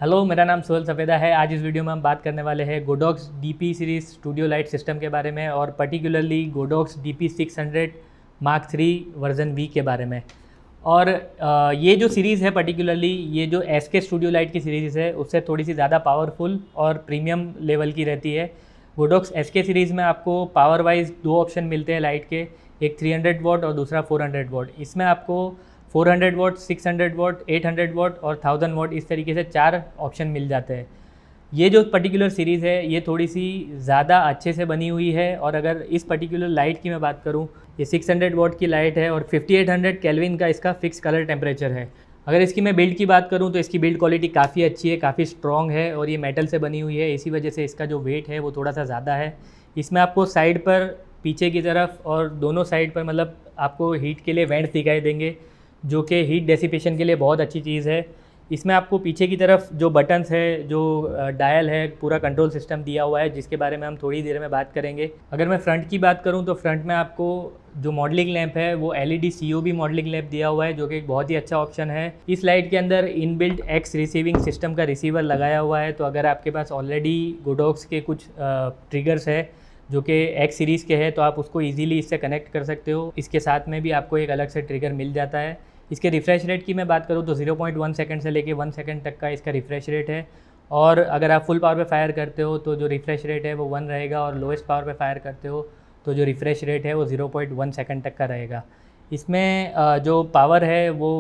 Hello, मेरा नाम सोहेल सफ़ेदा है। आज इस वीडियो में हम बात करने वाले हैं Godox DP series studio light system के बारे में और particularly Godox DP 600 mark 3 version V के बारे में। और ये जो सीरीज़ है पर्टिकुलरली ये जो एसके स्टूडियो लाइट की सीरीज़ है उससे थोड़ी सी ज़्यादा पावरफुल और प्रीमियम लेवल की रहती है। गोडॉक्स एसके सीरीज़ में आपको पावर वाइज दो ऑप्शन मिलते हैं लाइट के, एक 300 वॉट और दूसरा 400 वॉट। इसमें आपको 400 वॉट, 600 वॉट, 800 वॉट और 1000 वॉट इस तरीके से 4 ऑप्शन मिल जाते हैं। ये जो पर्टिकुलर सीरीज़ है ये थोड़ी सी ज़्यादा अच्छे से बनी हुई है। और अगर इस पर्टिकुलर लाइट की मैं बात करूँ, ये 600 वॉट की लाइट है और 5800 केल्विन का इसका फिक्स कलर टेम्परेचर है। अगर इसकी मैं बिल्ड की बात करूँ तो इसकी बिल्ड क्वालिटी काफ़ी अच्छी है, काफ़ी स्ट्रॉन्ग है और ये मेटल से बनी हुई है। इसी वजह से इसका जो वेट है वो थोड़ा सा ज़्यादा है। इसमें आपको साइड पर, पीछे की तरफ और दोनों साइड पर मतलब आपको हीट के लिए वेंट्स दिखाई देंगे, जो कि हीट डेसिपेशन के लिए बहुत अच्छी चीज़ है। इसमें आपको पीछे की तरफ जो बटन्स है, जो डायल है, पूरा कंट्रोल सिस्टम दिया हुआ है जिसके बारे में हम थोड़ी देर में बात करेंगे। अगर मैं फ्रंट की बात करूं तो फ्रंट में आपको जो मॉडलिंग लैंप है वो एलईडी सीओबी मॉडलिंग लैंप दिया हुआ है, जो कि एक बहुत ही अच्छा ऑप्शन है। इस लाइट के अंदर इनबिल्ट एक्स रिसीविंग सिस्टम का रिसीवर लगाया हुआ है। तो अगर आपके पास ऑलरेडी गोडॉक्स के कुछ ट्रिगर्स है जो कि एक्स सीरीज़ के हैं तो आप उसको ईजिली इससे कनेक्ट कर सकते हो। इसके साथ में भी आपको एक अलग से ट्रिगर मिल जाता है। इसके रिफ़्रेश रेट की मैं बात करूँ तो 0.1 सेकंड से लेके 1 सेकंड तक का इसका रिफ़्रेश रेट है। और अगर आप फुल पावर पे फायर करते हो तो जो रिफ़्रेश रेट है वो 1 रहेगा और लोएस्ट पावर पे फायर करते हो तो जो रिफ़्रेश रेट है वो 0.1 सेकंड तक का रहेगा। इसमें जो पावर है वो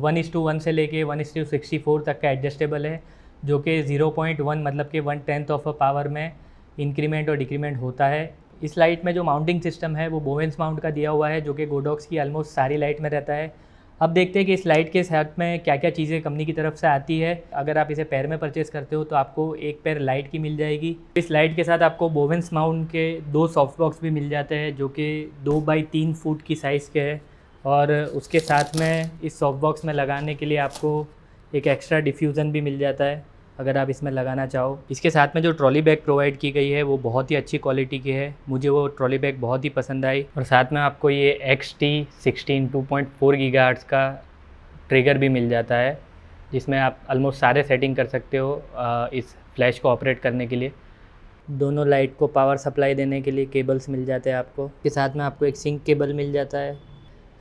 1:1 से लेके 1:64 तक का एडजस्टेबल है, जो कि 0.1 मतलब कि 1/10 ऑफ अ पावर में इंक्रीमेंट और डिक्रीमेंट होता है। इस लाइट में जो माउंटिंग सिस्टम है वो बोवेंस माउंट का दिया हुआ है, जो कि गोडॉक्स की ऑलमोस्ट सारी लाइट में रहता है। अब देखते हैं कि इस लाइट के साथ में क्या क्या चीज़ें कंपनी की तरफ से आती है। अगर आप इसे पैर में परचेस करते हो तो आपको एक पैर लाइट की मिल जाएगी। इस लाइट के साथ आपको बोवेंस माउंट के 2 सॉफ्ट बॉक्स भी मिल जाते हैं, जो कि 2x3 फुट की साइज़ के हैं। और उसके साथ में इस सॉफ्ट बॉक्स में लगाने के लिए आपको एक एक्स्ट्रा डिफ्यूज़न भी मिल जाता है अगर आप इसमें लगाना चाहो। इसके साथ में जो ट्रॉली बैग प्रोवाइड की गई है वो बहुत ही अच्छी क्वालिटी की है, मुझे वो ट्रॉली बैग बहुत ही पसंद आई। और साथ में आपको ये XT16 2.4 गीगाहर्ट्ज़ का ट्रिगर भी मिल जाता है, जिसमें आप ऑलमोस्ट सारे सेटिंग कर सकते हो इस फ्लैश को ऑपरेट करने के लिए। दोनों लाइट को पावर सप्लाई देने के लिए केबल्स मिल जाते हैं आपको। इसके साथ में आपको एक सिंक केबल मिल जाता है।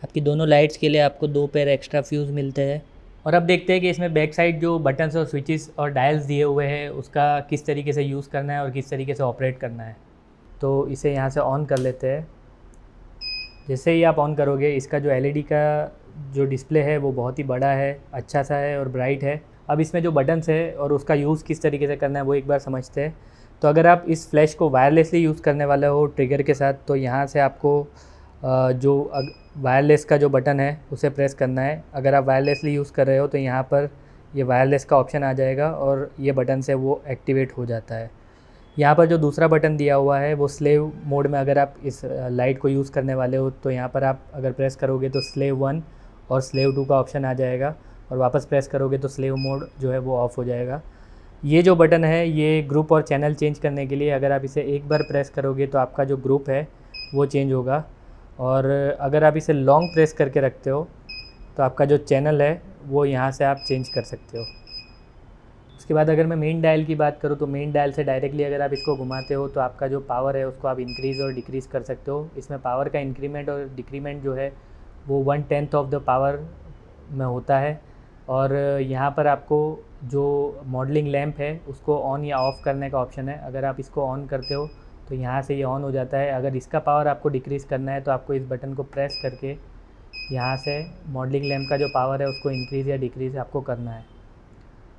आपकी दोनों लाइट्स के लिए आपको 2 पेयर एक्स्ट्रा फ्यूज़ मिलते हैं। और अब देखते हैं कि इसमें बैक साइड जो बटन्स और स्विचेस और डायल्स दिए हुए हैं उसका किस तरीके से यूज़ करना है और किस तरीके से ऑपरेट करना है। तो इसे यहाँ से ऑन कर लेते हैं। जैसे ही आप ऑन करोगे इसका जो एलईडी का जो डिस्प्ले है वो बहुत ही बड़ा है, अच्छा सा है और ब्राइट है। अब इसमें जो बटन्स है और उसका यूज़ किस तरीके से करना है वो एक बार समझते हैं। तो अगर आप इस फ्लैश को वायरलेसली यूज़ करने वाले हो ट्रिगर के साथ, तो यहाँ से आपको जो वायरलेस का जो बटन है उसे प्रेस करना है। अगर आप वायरलेसली यूज़ कर रहे हो तो यहाँ पर ये वायरलेस का ऑप्शन आ जाएगा और ये बटन से वो एक्टिवेट हो जाता है। यहाँ पर जो दूसरा बटन दिया हुआ है वो स्लेव मोड में, अगर आप इस लाइट को यूज़ करने वाले हो तो यहाँ पर आप अगर प्रेस करोगे तो स्लेव 1 और स्लेव 2 का ऑप्शन आ जाएगा और वापस प्रेस करोगे तो स्लेव मोड जो है वो ऑफ़ हो जाएगा। ये जो बटन है ये ग्रुप और चैनल चेंज करने के लिए, अगर आप इसे एक बार प्रेस करोगे तो आपका जो ग्रुप है वो चेंज होगा। और अगर आप इसे लॉन्ग प्रेस करके रखते हो तो आपका जो चैनल है वो यहाँ से आप चेंज कर सकते हो। उसके बाद अगर मैं मेन डायल की बात करूँ तो मेन डायल से डायरेक्टली अगर आप इसको घुमाते हो तो आपका जो पावर है उसको आप इंक्रीज़ और डिक्रीज़ कर सकते हो। इसमें पावर का इंक्रीमेंट और डिक्रीमेंट जो है वो 1/10 ऑफ द पावर में होता है। और यहाँ पर आपको जो मॉडलिंग लैंप है उसको ऑन या ऑफ़ करने का ऑप्शन है। अगर आप इसको ऑन करते हो तो यहाँ से ये ऑन हो जाता है। अगर इसका पावर आपको डिक्रीज़ करना है तो आपको इस बटन को प्रेस करके यहाँ से मॉडलिंग लैंप का जो पावर है उसको इंक्रीज़ या डिक्रीज़ आपको करना है।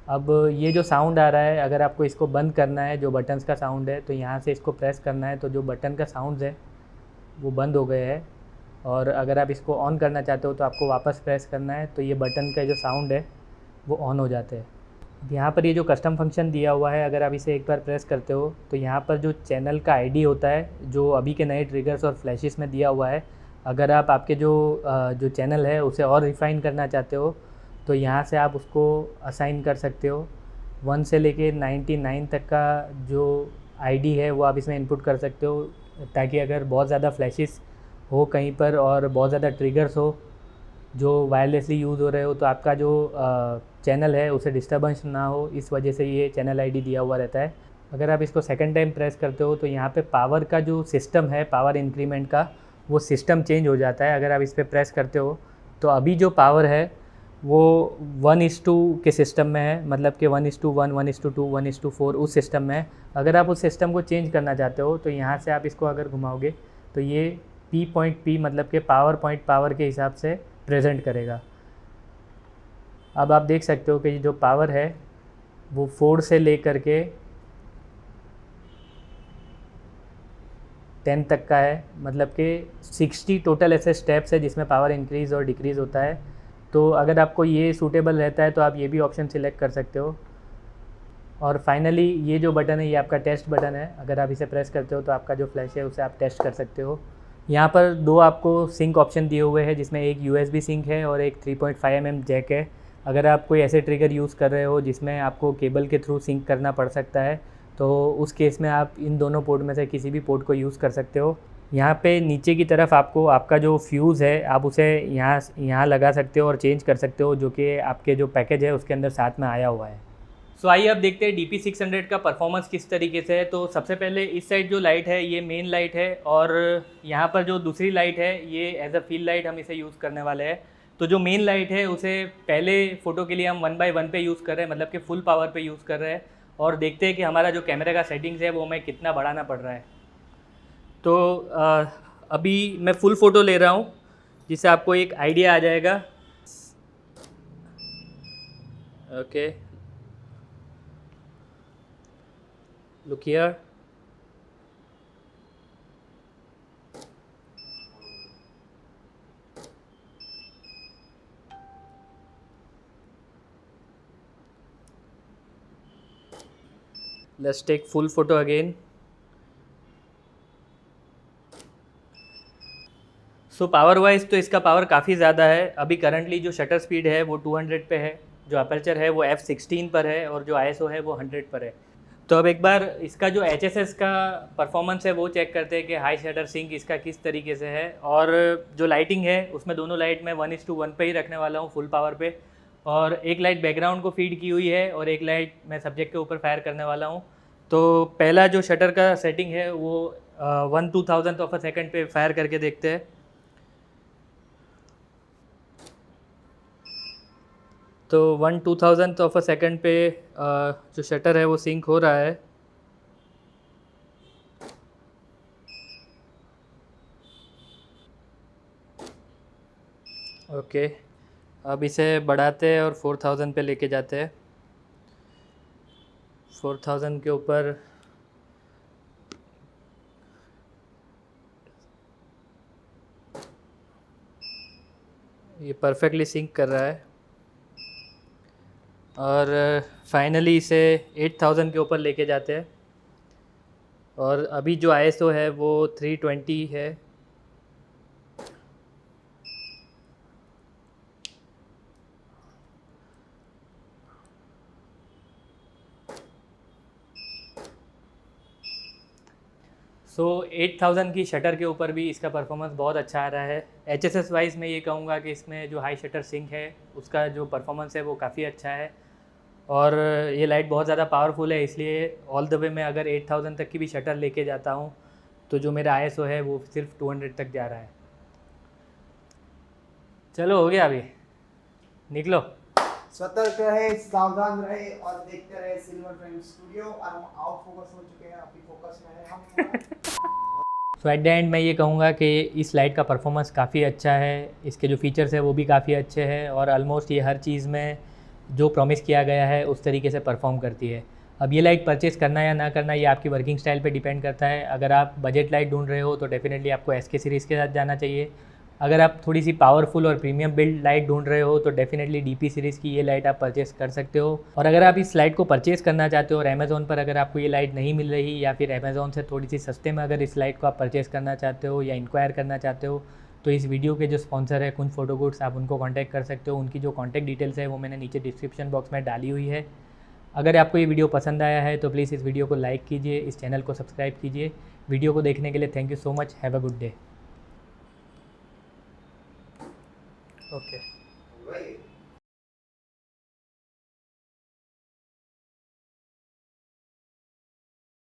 अब ये जो साउंड आ रहा है, अगर आपको इसको बंद करना है, जो बटन्स का साउंड है, तो यहाँ से इसको प्रेस करना है तो जो बटन का साउंड है वो बंद हो गए हैं। और अगर आप इसको ऑन करना चाहते हो तो आपको वापस प्रेस करना है तो ये बटन का जो साउंड है वो ऑन हो जाते हैं। यहाँ पर ये जो कस्टम फंक्शन दिया हुआ है, अगर आप इसे एक बार प्रेस करते हो तो यहाँ पर जो चैनल का आईडी होता है जो अभी के नए ट्रिगर्स और फ्लैशेस में दिया हुआ है, अगर आप आपके जो चैनल है उसे और रिफ़ाइन करना चाहते हो तो यहाँ से आप उसको असाइन कर सकते हो। 1 से लेके 99 तक का जो आईडी है वो आप इसमें इनपुट कर सकते हो, ताकि अगर बहुत ज़्यादा फ्लैशेस हो कहीं पर और बहुत ज़्यादा ट्रिगर्स हो जो वायरलेसली यूज़ हो रहे हो तो आपका जो चैनल है उसे डिस्टर्बेंस ना हो, इस वजह से ये चैनल आईडी दिया हुआ रहता है। अगर आप इसको सेकंड टाइम प्रेस करते हो तो यहाँ पे पावर का जो सिस्टम है, पावर इंक्रीमेंट का, वो सिस्टम चेंज हो जाता है। अगर आप इस पर प्रेस करते हो तो अभी जो पावर है वो 1:2 के सिस्टम में है, मतलब कि 1:1, 1:2, 1:4 उस सिस्टम में है। अगर आप उस सिस्टम को चेंज करना चाहते हो तो यहाँ से आप इसको अगर घुमाओगे तो ये P मतलब कि पावर पॉइंट पावर के हिसाब से प्रेजेंट करेगा। अब आप देख सकते हो कि जो पावर है वो 4 से लेकर के 10 तक का है, मतलब कि 60 टोटल ऐसे स्टेप्स है जिसमें पावर इंक्रीज़ और डिक्रीज़ होता है। तो अगर आपको ये सूटेबल रहता है तो आप ये भी ऑप्शन सिलेक्ट कर सकते हो। और फाइनली ये जो बटन है ये आपका टेस्ट बटन है, अगर आप इसे प्रेस करते हो तो आपका जो फ्लैश है उसे आप टेस्ट कर सकते हो। यहाँ पर 2 आपको सिंक ऑप्शन दिए हुए हैं, जिसमें एक USB सिंक है और एक 3.5 mm जैक है। अगर आप कोई ऐसे ट्रिगर यूज़ कर रहे हो जिसमें आपको केबल के थ्रू सिंक करना पड़ सकता है तो उस केस में आप इन दोनों पोर्ट में से किसी भी पोर्ट को यूज़ कर सकते हो। यहाँ पे नीचे की तरफ आपको आपका जो फ्यूज़ है आप उसे यहाँ लगा सकते हो और चेंज कर सकते हो, जो कि आपके जो पैकेज है उसके अंदर साथ में आया हुआ है। सो आइए अब देखते हैं DP600 का परफॉर्मेंस किस तरीके से है। तो सबसे पहले इस साइड जो लाइट है ये मेन लाइट है, और यहाँ पर जो दूसरी लाइट है ये एज अ फील्ड लाइट हम इसे यूज़ करने वाले हैं। तो जो मेन लाइट है उसे पहले फ़ोटो के लिए हम 1/1 पे यूज़ कर रहे हैं, मतलब कि फुल पावर पे यूज़ कर रहे हैं, और देखते हैं कि हमारा जो कैमरे का सेटिंग्स है वो हमें कितना बढ़ाना पड़ रहा है। तो अभी मैं फुल फ़ोटो ले रहा हूँ जिससे आपको एक आइडिया आ जाएगा। Okay, look here. Let's take full photo again. So power wise तो इसका पावर काफ़ी ज़्यादा है। अभी करंटली जो शटर स्पीड है वो 200 पे है, जो अपर्चर है वो f16 पर है, और जो ISO है वो 100 पर है। तो अब एक बार इसका जो HSS का परफॉर्मेंस है वो चेक करते हैं कि हाई शटर सिंक इसका किस तरीके से है। और जो लाइटिंग है उसमें दोनों लाइट मैं 1:1 पे ही रखने वाला हूँ फुल पावर पे, और एक लाइट बैकग्राउंड को फीड की हुई है और एक लाइट मैं सब्जेक्ट के ऊपर फायर करने वाला हूँ। तो पहला जो शटर का सेटिंग है वो 1/2000 ऑफ अ सेकंड पे फायर करके देखते हैं। तो 1/2000 ऑफ अ सेकंड पे जो शटर है वो सिंक हो रहा है। ओके, अब इसे बढ़ाते हैं और 4000 पे लेके जाते हैं। 4000 के ऊपर ये परफेक्टली सिंक कर रहा है, और फाइनली इसे 8000 के ऊपर लेके जाते हैं। और अभी जो ISO है वो 320 है। सो 8000 की शटर के ऊपर भी इसका परफॉर्मेंस बहुत अच्छा आ रहा है। HSS वाइज मैं ये कहूँगा कि इसमें जो हाई शटर सिंक है उसका जो परफॉर्मेंस है वो काफ़ी अच्छा है, और ये लाइट बहुत ज़्यादा पावरफुल है, इसलिए ऑल द वे मैं अगर 8000 तक की भी शटर लेके जाता हूँ तो जो मेरा ISO है वो सिर्फ 200 तक जा रहा है। चलो हो गया, अभी निकलो। सतर्क रहे, सावधान रहे और देखते रहे सिल्वर फ्रेम स्टूडियो। और हम आउट फोकस हो चुके हैं, अभी फोकस में है हम। सो एट द एंड मैं ये कहूँगा कि इस लाइट का परफॉर्मेंस काफ़ी अच्छा है, इसके जो फीचर्स है वो भी काफ़ी अच्छे हैं, और ऑलमोस्ट ये हर चीज़ में जो प्रॉमिस किया गया है उस तरीके से परफॉर्म करती है। अब ये लाइट परचेज़ करना या ना करना ये आपकी वर्किंग स्टाइल पे डिपेंड करता है। अगर आप बजट लाइट ढूंढ रहे हो तो डेफिनेटली आपको SK सीरीज़ के साथ जाना चाहिए। अगर आप थोड़ी सी पावरफुल और प्रीमियम बिल्ड लाइट ढूंढ रहे हो तो डेफिनेटली DP सीरीज़ की ये लाइट आप परचेज़ कर सकते हो। और अगर आप इस लाइट को परचेज़ करना चाहते हो और अमेज़ॉन पर अगर आपको ये लाइट नहीं मिल रही, या फिर अमेज़ॉन से थोड़ी सी सस्ते में अगर इस लाइट को आप परचेज़ करना चाहते हो या इंक्वायर करना चाहते हो, तो इस वीडियो के जो स्पॉन्सर है कुंज फोटो गुड्स, आप उनको कॉन्टैक्ट कर सकते हो। उनकी जो कॉन्टैक्ट डिटेल्स है वो मैंने नीचे डिस्क्रिप्शन बॉक्स में डाली हुई है। अगर आपको ये वीडियो पसंद आया है तो प्लीज़ इस वीडियो को लाइक कीजिए, इस चैनल को सब्सक्राइब कीजिए। वीडियो को देखने के लिए thank you so much. Have a good day. Okay.